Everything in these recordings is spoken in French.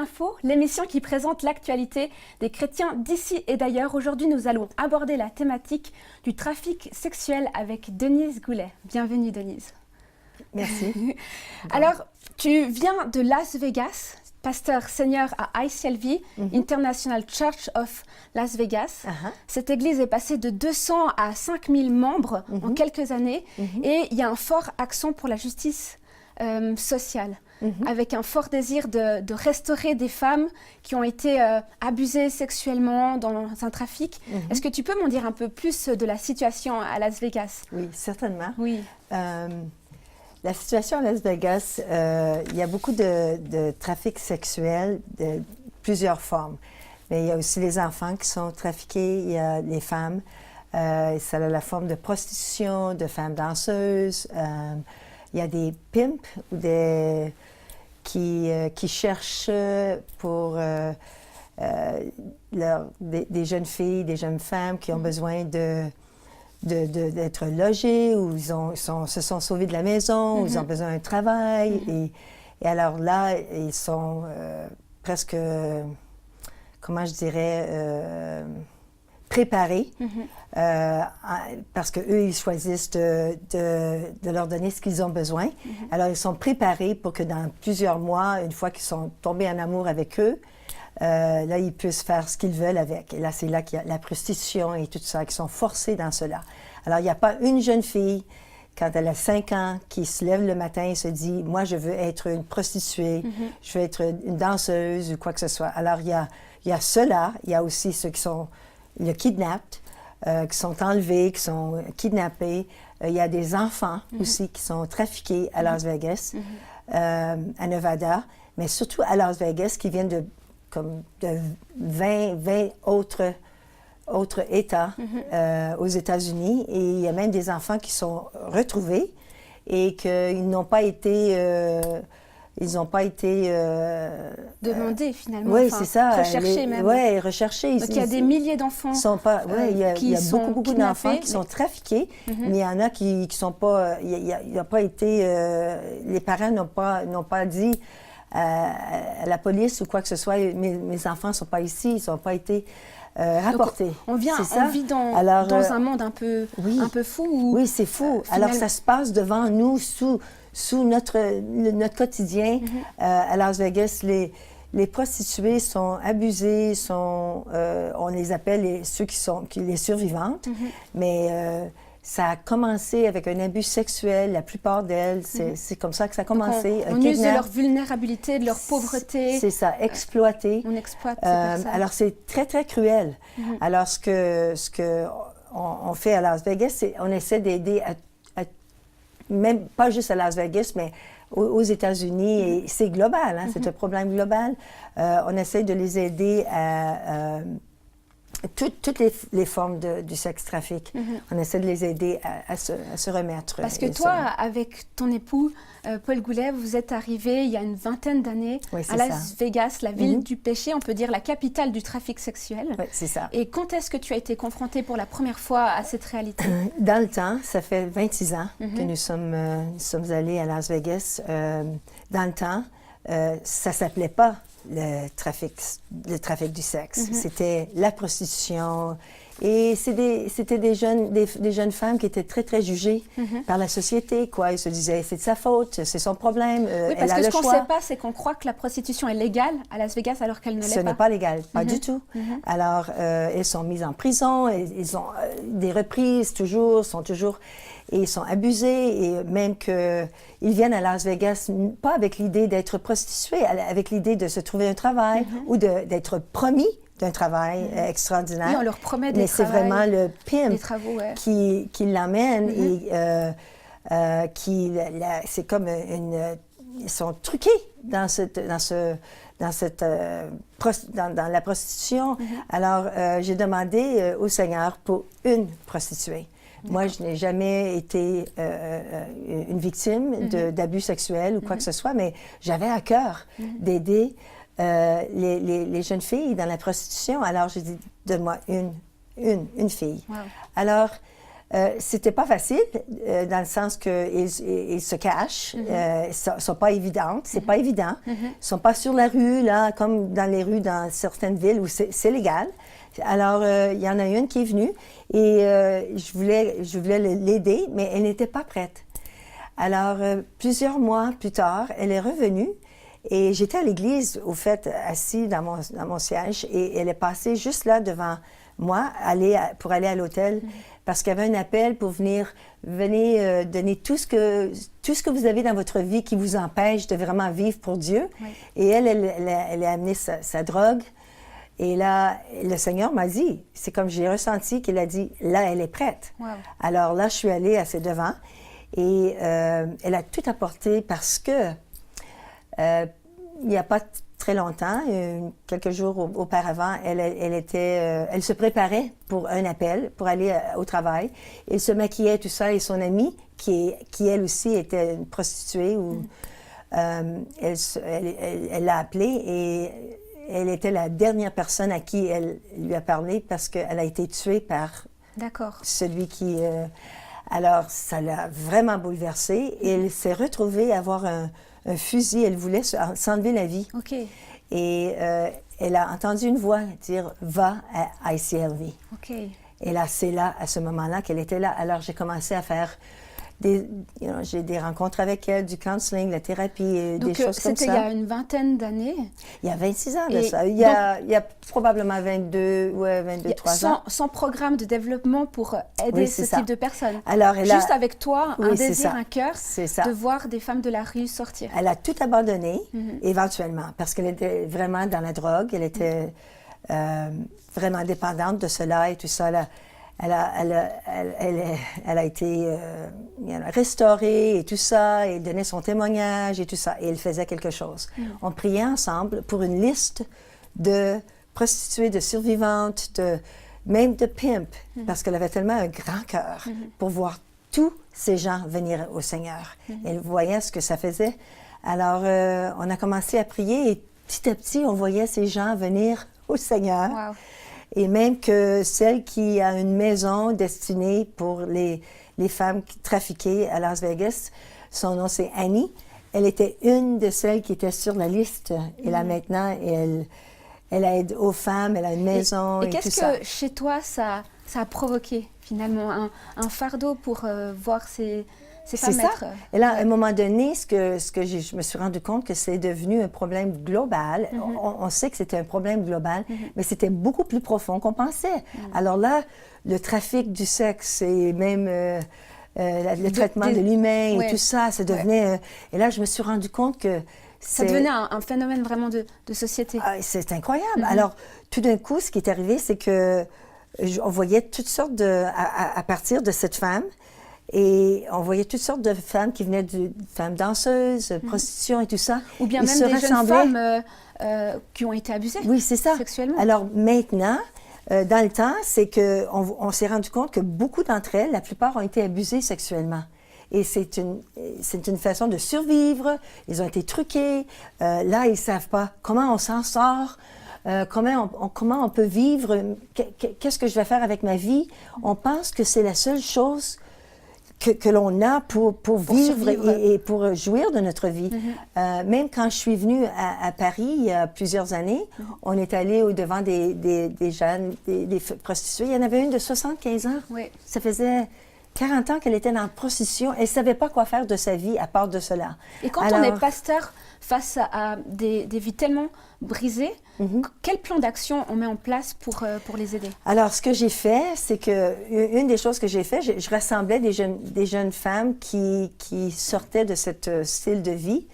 Info, l'émission qui présente l'actualité des chrétiens d'ici et d'ailleurs. Aujourd'hui, nous allons aborder la thématique du trafic sexuel avec Denise Goulet. Bienvenue Denise. Merci. Alors, tu viens de Las Vegas, pasteur senior à ICLV, International Church of Las Vegas. Cette église est passée de 200 à 5000 membres en quelques années et il y a un fort accent pour la justice sociale, avec un fort désir de restaurer des femmes qui ont été abusées sexuellement dans un trafic. Est-ce que tu peux m'en dire un peu plus de la situation à Las Vegas? Oui, certainement. Oui. La situation à Las Vegas, il y a beaucoup de trafic sexuel de plusieurs formes. Mais il y a aussi les enfants qui sont trafiqués, il y a les femmes. Ça a la forme de prostitution, de femmes danseuses. Il y a des pimps ou qui cherchent pour des jeunes filles, des jeunes femmes qui ont besoin d'être logées ou se sont sauvés de la maison, ou ils ont besoin d'un travail. Et alors là, ils sont presque, comment je dirais, préparés parce qu'eux, ils choisissent de leur donner ce qu'ils ont besoin. Alors, ils sont préparés pour que dans plusieurs mois, une fois qu'ils sont tombés en amour avec eux, là, ils puissent faire ce qu'ils veulent avec. Et là, c'est là qu'il y a la prostitution et tout ça, qui sont forcés dans cela. Alors, il n'y a pas une jeune fille, quand elle a 5 ans, qui se lève le matin et se dit « Moi, je veux être une prostituée, je veux être une danseuse ou quoi que ce soit. » Alors, il y a cela. Il y a aussi ceux qui sont le kidnapped, qui sont enlevés, qui sont kidnappés. Il y a des enfants aussi qui sont trafiqués à Las Vegas, à Nevada, mais surtout à Las Vegas, qui viennent de 20 autres États aux États-Unis. Et il y a même des enfants qui sont retrouvés et qu'ils n'ont pas été... demandés finalement. Oui, c'est ça. Recherchés même. Oui, recherchés. Donc il y a des milliers d'enfants il y a beaucoup d'enfants qui sont trafiqués, mais il y en a qui sont pas... Il n'a pas été... les parents n'ont pas dit à la police ou quoi que ce soit, mes enfants ne sont pas ici, ils n'ont pas été rapportés. Donc, on vit dans un monde un peu fou. Oui, c'est fou. Alors ça se passe devant nous, sous notre quotidien. À Las Vegas, les prostituées sont abusées, on les appelle les survivantes, mais ça a commencé avec un abus sexuel, la plupart d'elles, c'est comme ça que ça a commencé. On use de leur vulnérabilité, de leur pauvreté. C'est ça, exploité. On exploite ces personnes. Alors c'est très, très cruel. Alors ce que on fait à Las Vegas, c'est on essaie d'aider même pas juste à Las Vegas, mais aux États-Unis, et c'est global, c'est un problème global. On essaie de les aider à toutes les formes du sexe-trafic. On essaie de les aider à se remettre. Parce que toi, avec ton époux, Paul Goulet, vous êtes arrivés il y a une vingtaine d'années à Las Vegas, la ville du péché, on peut dire la capitale du trafic sexuel. Oui, c'est ça. Et quand est-ce que tu as été confrontée pour la première fois à cette réalité? Dans le temps, ça fait 26 ans que nous sommes allés à Las Vegas. Dans le temps, ça ne s'appelait pas le trafic du sexe. C'était la prostitution. Et c'était des jeunes femmes qui étaient très, très jugées par la société, quoi. Ils se disaient, c'est de sa faute, c'est son problème, oui, parce que ce qu'on ne sait pas, c'est qu'on croit que la prostitution est légale à Las Vegas alors qu'elle ne l'est pas. Ce n'est pas légal, pas du tout. Alors, elles sont mises en prison, ils ont des reprises sont toujours... Et ils sont abusés, et même qu'ils viennent à Las Vegas, pas avec l'idée d'être prostitués, avec l'idée de se trouver un travail ou d'être promis d'un travail extraordinaire. Oui, on leur promet des travaux. Mais c'est vraiment le pimp qui l'emmène et c'est comme ils sont truqués dans la prostitution. Alors, j'ai demandé au Seigneur pour une prostituée. Moi, je n'ai jamais été une victime d'abus sexuels ou quoi que ce soit, mais j'avais à cœur d'aider les jeunes filles dans la prostitution. Alors, j'ai dit, donne-moi une fille. Wow. Alors, C'était pas facile, dans le sens qu'ils se cachent, sont pas évidentes, c'est pas évident. Ils sont pas sur la rue, là, comme dans les rues dans certaines villes où c'est légal. Alors, il y en a une qui est venue et je voulais l'aider, mais elle n'était pas prête. Alors, plusieurs mois plus tard, elle est revenue et j'étais à l'église, au fait, assise dans mon siège, et elle est passée juste là devant moi pour aller à l'hôtel parce qu'il y avait un appel pour venir donner tout ce que vous avez dans votre vie qui vous empêche de vraiment vivre pour Dieu. Oui. Et elle a amené sa drogue. Et là, le Seigneur m'a dit, c'est comme j'ai ressenti qu'il a dit, là, elle est prête. Wow. Alors là, je suis allée à ses devants et elle a tout apporté parce que il n'y a pas très longtemps, quelques jours auparavant, elle se préparait pour un appel, pour aller au travail. Elle se maquillait, tout ça, et son amie, qui elle aussi était une prostituée, elle l'a appelée et elle était la dernière personne à qui elle lui a parlé parce qu'elle a été tuée par celui qui... alors, ça l'a vraiment bouleversée et elle s'est retrouvée à avoir un fusil. Elle voulait s'enlever la vie. OK. Et elle a entendu une voix dire « Va à ICLV ». OK. Et là, c'est là, à ce moment-là, qu'elle était là. Alors, j'ai commencé à faire j'ai des rencontres avec elle, du counseling, la thérapie, des choses comme ça. C'était il y a une vingtaine d'années? Il y a 26 ans de ça. Il y a probablement 23 ans. Sans programme de développement pour aider ce type de personnes. Alors, juste avec toi, un désir, un cœur, de voir des femmes de la rue sortir. Elle a tout abandonné, éventuellement, parce qu'elle était vraiment dans la drogue. Elle était vraiment dépendante de cela et tout ça. Elle a été restaurée et tout ça, et donnait son témoignage et tout ça, et elle faisait quelque chose. On priait ensemble pour une liste de prostituées, de survivantes, même de pimps, parce qu'elle avait tellement un grand cœur pour voir tous ces gens venir au Seigneur. Elle voyait ce que ça faisait. Alors, on a commencé à prier, et petit à petit, on voyait ces gens venir au Seigneur. Wow. Et même que celle qui a une maison destinée pour les femmes trafiquées à Las Vegas, son nom c'est Annie, elle était une de celles qui était sur la liste. Et là maintenant, elle aide aux femmes, elle a une maison et tout ça. Et qu'est-ce que chez toi ça a provoqué finalement un fardeau pour voir ces femmes être... Et là, à un moment donné, ce que je me suis rendu compte que c'est devenu un problème global. On sait que c'était un problème global, mais c'était beaucoup plus profond qu'on pensait. Alors là, le trafic du sexe et même le traitement de l'humain et tout ça, ça devenait... et là, je me suis rendu compte que ça devenait un phénomène vraiment de société. C'est incroyable. Alors, tout d'un coup, ce qui est arrivé, c'est que on voyait toutes sortes à partir de cette femme. Et on voyait toutes sortes de femmes qui venaient de femmes danseuses, prostitution et tout ça. Ou bien même des jeunes femmes qui ont été abusées sexuellement. Alors maintenant, dans le temps, c'est qu'on s'est rendu compte que beaucoup d'entre elles, la plupart ont été abusées sexuellement. Et c'est une façon de survivre. Ils ont été truqués. Là, ils ne savent pas comment on s'en sort. Comment on peut vivre. Qu'est-ce que je vais faire avec ma vie? On pense que c'est la seule chose que l'on a pour vivre et pour jouir de notre vie. Même quand je suis venue à Paris il y a plusieurs années, on est allé au-devant des jeunes, des prostituées. Il y en avait une de 75 ans. Oui. Ça faisait 40 ans qu'elle était dans la prostitution. Elle ne savait pas quoi faire de sa vie à part de cela. Et quand on est pasteur face à des vies tellement brisées, quel plan d'action on met en place pour les aider? Alors, ce que j'ai fait, c'est que une des choses que j'ai fait, je rassemblais des jeunes femmes qui sortaient de ce style de vie.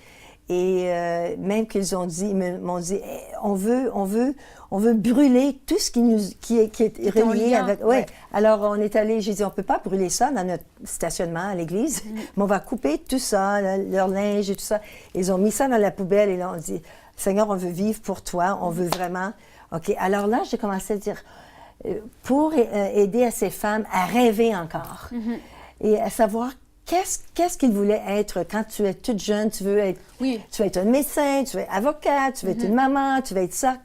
Et même qu'ils m'ont dit, hey, on veut brûler tout ce qui est relié avec. Ouais. Alors on est allé, j'ai dit, on peut pas brûler ça dans notre stationnement à l'église, mais on va couper tout ça, leur linge et tout ça. Ils ont mis ça dans la poubelle et là on dit, Seigneur, on veut vivre pour toi, on veut vraiment. Ok. Alors là, j'ai commencé à dire, pour aider à ces femmes à rêver encore et à savoir qu'est-ce qu'il voulait être quand tu es toute jeune, tu veux être un médecin, tu veux être avocat, tu veux être une maman, tu veux être ça.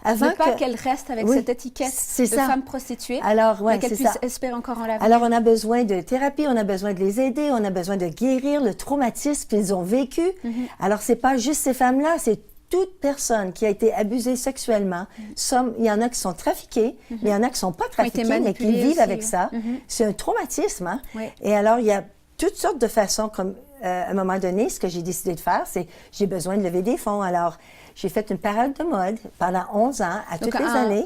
avant ne pas qu'elle reste avec cette étiquette de femme prostituée, alors, mais qu'elle puisse espérer encore en l'avenir. Alors, on a besoin de thérapie, on a besoin de les aider, on a besoin de guérir le traumatisme qu'ils ont vécu. Alors, c'est pas juste ces femmes-là, c'est toute personne qui a été abusée sexuellement. Il y en a qui sont trafiquées, mais il y en a qui ne sont pas trafiquées, mais qui vivent aussi, avec ça. C'est un traumatisme. Hein? Oui. Et alors, il y a toutes sortes de façons, comme à un moment donné, ce que j'ai décidé de faire, c'est j'ai besoin de lever des fonds. Alors, j'ai fait une parade de mode pendant 11 ans, à toutes les années.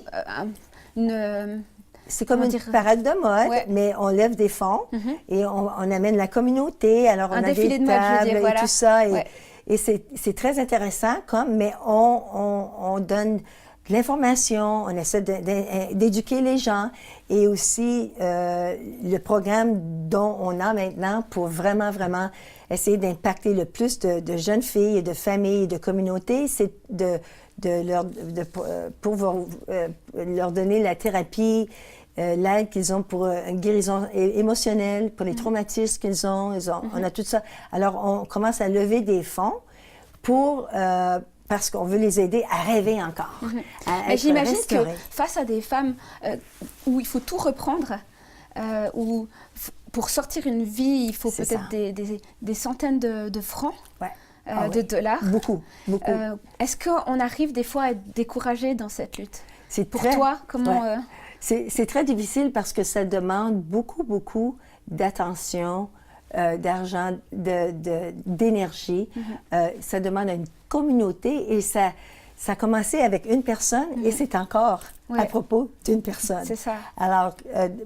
C'est comme une parade de mode, mais on lève des fonds et on amène la communauté. Alors, on a des tables et tout ça. Et c'est très intéressant, mais on donne de l'information, on essaie d'éduquer les gens et aussi le programme dont on a maintenant pour vraiment, vraiment essayer d'impacter le plus de jeunes filles et de familles et de communautés, c'est pour leur donner la thérapie, l'aide qu'ils ont pour une guérison émotionnelle, pour les traumatismes qu'ils ont. On a tout ça. Alors, on commence à lever des fonds parce qu'on veut les aider à rêver encore. Mais j'imagine que face à des femmes où il faut tout reprendre, où pour sortir une vie, il faut peut-être des centaines de francs. De dollars. Beaucoup. Est-ce qu'on arrive des fois à être découragé dans cette lutte? Pour très, toi, comment... C'est très difficile parce que ça demande beaucoup d'attention, d'argent, d'énergie. Ça demande une communauté et ça a commencé avec une personne et c'est encore à propos d'une personne. C'est ça. Alors,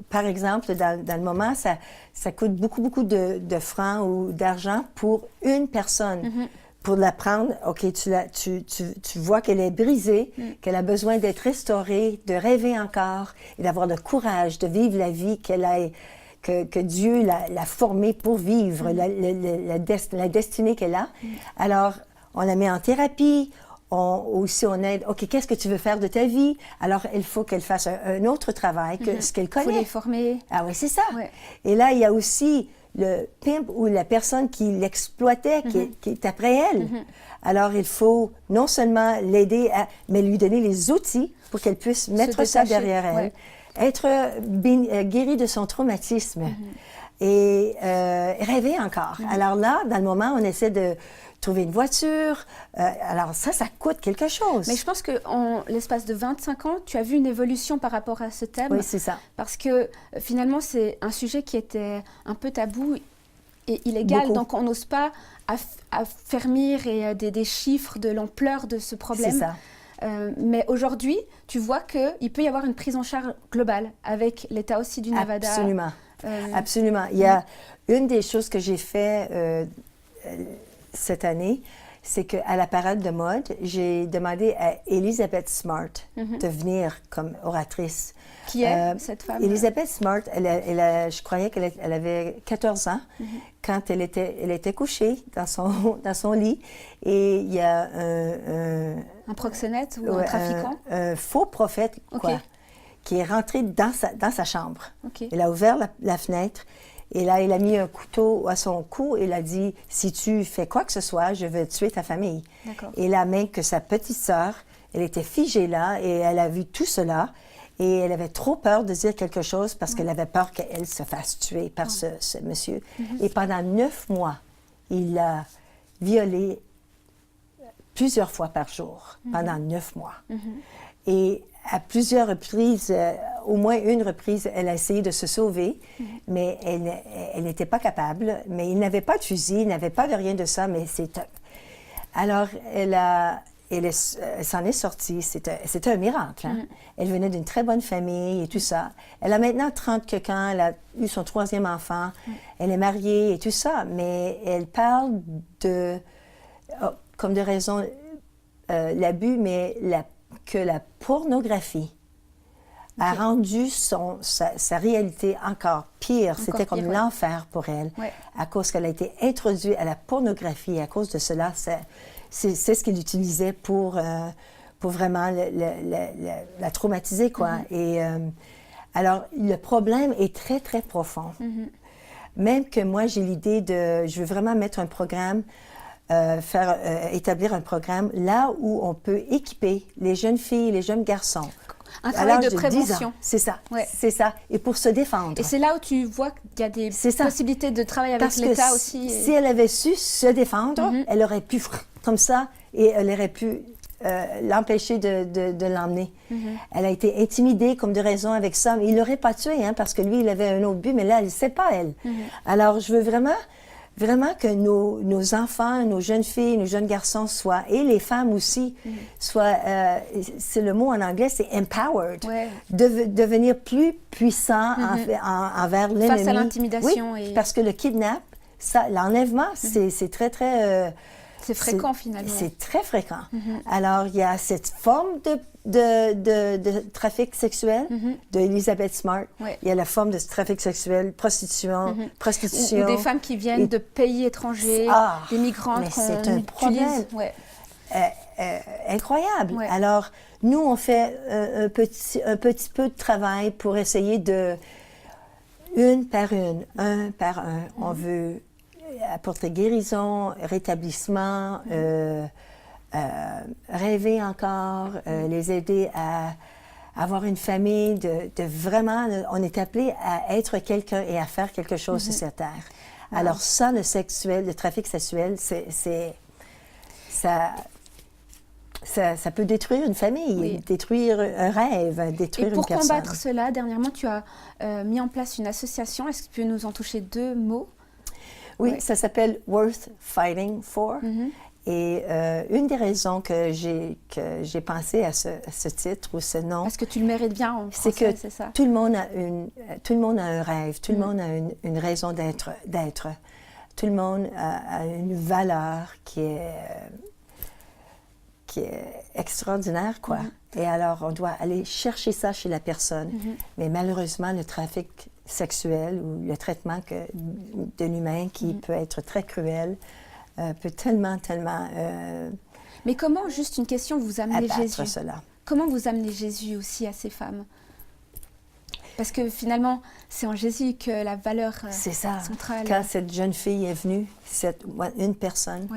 par exemple, dans le moment, ça coûte beaucoup de francs ou d'argent pour une personne. Pour la prendre, OK, tu vois qu'elle est brisée, qu'elle a besoin d'être restaurée, de rêver encore et d'avoir le courage de vivre la vie que Dieu l'a formée pour vivre, la destinée qu'elle a. Alors, on la met en thérapie, on aide, OK, qu'est-ce que tu veux faire de ta vie? Alors, il faut qu'elle fasse un autre travail que ce qu'elle connaît. Il faut les former. Ah oui, c'est ça. Et là, il y a aussi le pimp ou la personne qui l'exploitait, qui est après elle. Alors, il faut non seulement l'aider, mais lui donner les outils pour qu'elle puisse mettre ça derrière elle, être guérie de son traumatisme et rêver encore. Alors là, dans le moment, on essaie de trouver une voiture. Alors ça coûte quelque chose. Mais je pense qu'en l'espace de 25 ans, tu as vu une évolution par rapport à ce thème. Oui, c'est ça. Parce que finalement, c'est un sujet qui était un peu tabou et illégal. Donc on n'ose pas affermir des chiffres de l'ampleur de ce problème. C'est ça. Mais aujourd'hui, tu vois qu'il peut y avoir une prise en charge globale avec l'État aussi du Nevada. Absolument. Absolument. Il y a une des choses que j'ai fait cette année, c'est qu'à la parade de mode, j'ai demandé à Elizabeth Smart de venir comme oratrice. Qui est cette femme? Elizabeth Smart, je croyais qu'elle avait 14 ans quand elle était couchée dans son lit. Et il y a un proxénète ou un trafiquant? Un faux prophète, qui est rentré dans sa chambre. Il a ouvert la fenêtre. Et là, il a mis un couteau à son cou et il a dit « Si tu fais quoi que ce soit, je vais tuer ta famille. » Et là, même que sa petite sœur, elle était figée là et elle a vu tout cela. Et elle avait trop peur de dire quelque chose parce qu'elle avait peur qu'elle se fasse tuer par ce monsieur. Et pendant 9 mois, il l'a violée plusieurs fois par jour, pendant 9 mois. Et à plusieurs reprises, au moins une reprise, elle a essayé de se sauver, mais elle n'était pas capable. Mais il n'avait pas de fusil, il n'avait pas de rien de ça, mais alors, elle s'en est sortie. C'était un miracle. Hein? Elle venait d'une très bonne famille et tout ça. Elle a maintenant 30 quelques ans, elle a eu son 3e enfant. Elle est mariée et tout ça, mais elle parle comme de raison, l'abus, mais que la pornographie a rendu sa réalité encore pire. C'était comme l'enfer pour elle, à cause qu'elle a été introduite à la pornographie. À cause de cela, c'est ce qu'il utilisait pour vraiment la traumatiser, quoi. Et alors, le problème est très, très profond. Même que moi, j'ai l'idée je veux vraiment mettre un programme établir un programme là où on peut équiper les jeunes filles et les jeunes garçons. Un travail de prévention. C'est ça, c'est ça. Et pour se défendre. Et c'est là où tu vois qu'il y a des possibilités de travail avec l'État aussi. Si elle avait su se défendre, elle aurait pu, comme ça, et elle aurait pu l'empêcher de l'emmener. Elle a été intimidée comme de raison avec ça, mais il ne l'aurait pas tuée, hein, parce que lui, il avait un autre but, mais là, elle ne sait pas, elle. Alors, je veux vraiment que nos enfants, nos jeunes filles, nos jeunes garçons soient, et les femmes aussi, soient, c'est le mot en anglais, c'est empowered, devenir plus puissants envers l'ennemi. Face à l'intimidation. Oui, parce que le kidnap, l'enlèvement, c'est très, très... c'est fréquent, finalement. C'est très fréquent. Alors, il y a cette forme de trafic sexuel de Elizabeth Smart. Il y a la forme de trafic sexuel, prostitution. Ou des femmes qui viennent de pays étrangers, des migrantes qu'on utilise. C'est un problème incroyable. Alors, nous, on fait un petit peu de travail pour essayer de, un par un, on veut apporter guérison, rétablissement, rêver encore, les aider à avoir une famille, de vraiment, on est appelé à être quelqu'un et à faire quelque chose sur cette terre. Alors ça, le trafic sexuel, ça peut détruire une famille, détruire un rêve, détruire une personne. Et pour combattre cela, dernièrement, tu as mis en place une association. Est-ce que tu peux nous en toucher 2 mots? Oui, ça s'appelle Worth Fighting For. Et une des raisons que j'ai pensé à ce titre ou ce nom... Parce que tu le mérites bien en français, c'est ça? Tout le monde a un rêve, tout le monde a une raison d'être. Tout le monde a une valeur qui est extraordinaire, quoi. Et alors, on doit aller chercher ça chez la personne. Mais malheureusement, le trafic sexuel ou le traitement de l'humain qui peut être très cruel peut tellement... Mais comment, juste une question, vous amenez Jésus? Cela. Comment vous amenez Jésus aussi à ces femmes? Parce que finalement, c'est en Jésus que la valeur centrale... Quand cette jeune fille est venue, une personne,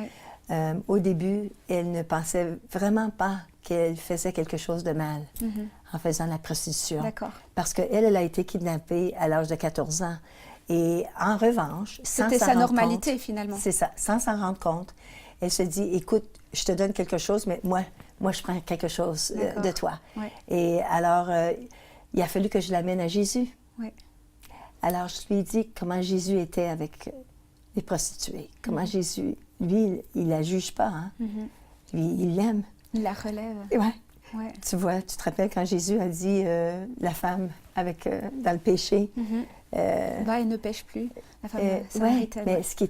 au début, elle ne pensait vraiment pas qu'elle faisait quelque chose de mal en faisant la prostitution. D'accord. Parce qu'elle a été kidnappée à l'âge de 14 ans. Et en revanche, c'était sa normalité, finalement. C'est ça, sans s'en rendre compte. Elle se dit, écoute, je te donne quelque chose, mais moi je prends quelque chose de toi. Et alors, il a fallu que je l'amène à Jésus. Alors, je lui ai dit comment Jésus était avec les prostituées. Comment Jésus, lui, il la juge pas. Hein? Lui, il l'aime. Il la relève. Tu vois, tu te rappelles quand Jésus a dit la femme dans le péché. Va et ne pêche plus. La femme samaritaine. Mais ce qui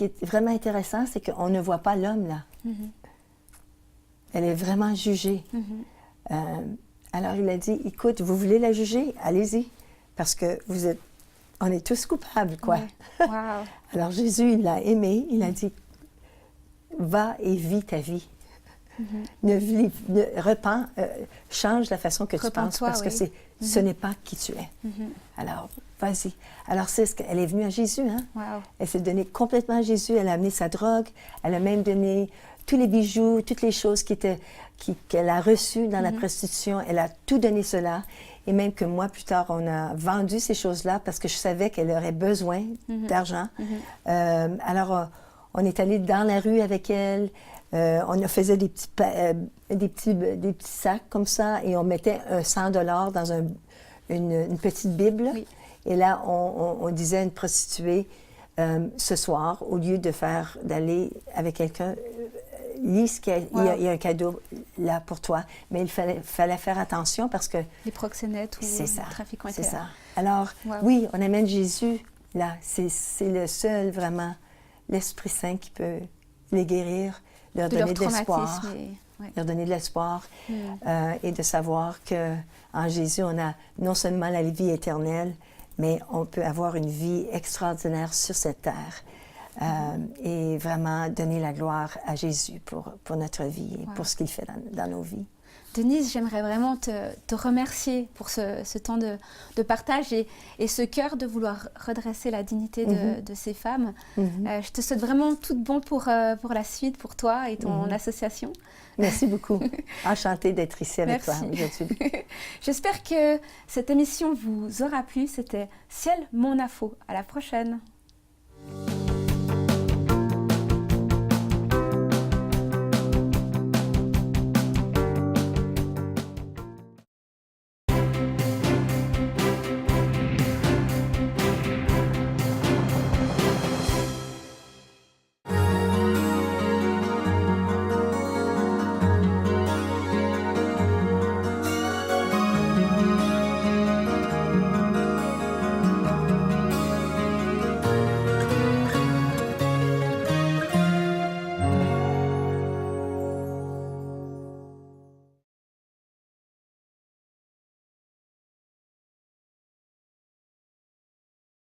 est vraiment intéressant, c'est qu'on ne voit pas l'homme là. Elle est vraiment jugée. Alors il a dit, écoute, vous voulez la juger? Allez-y, parce que on est tous coupables, quoi. Wow. Alors Jésus, il l'a aimé, il a dit, va et vis ta vie. Repens, change la façon que tu penses, parce que ce n'est pas qui tu es. Alors, vas-y. Alors, elle est venue à Jésus, hein? Elle s'est donnée complètement à Jésus, elle a amené sa drogue, elle a même donné tous les bijoux, toutes les choses qu'elle a reçues dans la prostitution, elle a tout donné cela. Et même que moi, plus tard, on a vendu ces choses-là parce que je savais qu'elle aurait besoin d'argent. Alors, on est allé dans la rue avec elle. On faisait des petits sacs comme ça et on mettait 100 $ dans une petite Bible. Et là, on disait à une prostituée, ce soir, au lieu d'aller avec quelqu'un, lis il y a un cadeau là pour toi. Mais il fallait faire attention parce que... Les proxénètes ou les trafiquants étaient là. C'est ça. Alors, oui, on amène Jésus là. C'est le seul, vraiment, l'Esprit Saint qui peut les guérir, leur donner de l'espoir. Leur donner de l'espoir et de savoir qu'en Jésus, on a non seulement la vie éternelle, mais on peut avoir une vie extraordinaire sur cette terre. Et vraiment donner la gloire à Jésus pour notre vie et pour ce qu'il fait dans nos vies. Denise, j'aimerais vraiment te remercier pour ce temps de partage et ce cœur de vouloir redresser la dignité de ces femmes. Je te souhaite vraiment tout de bon pour la suite, pour toi et ton association. Merci beaucoup. Enchantée d'être ici avec toi aujourd'hui. J'espère que cette émission vous aura plu. C'était Ciel, mon info. À la prochaine.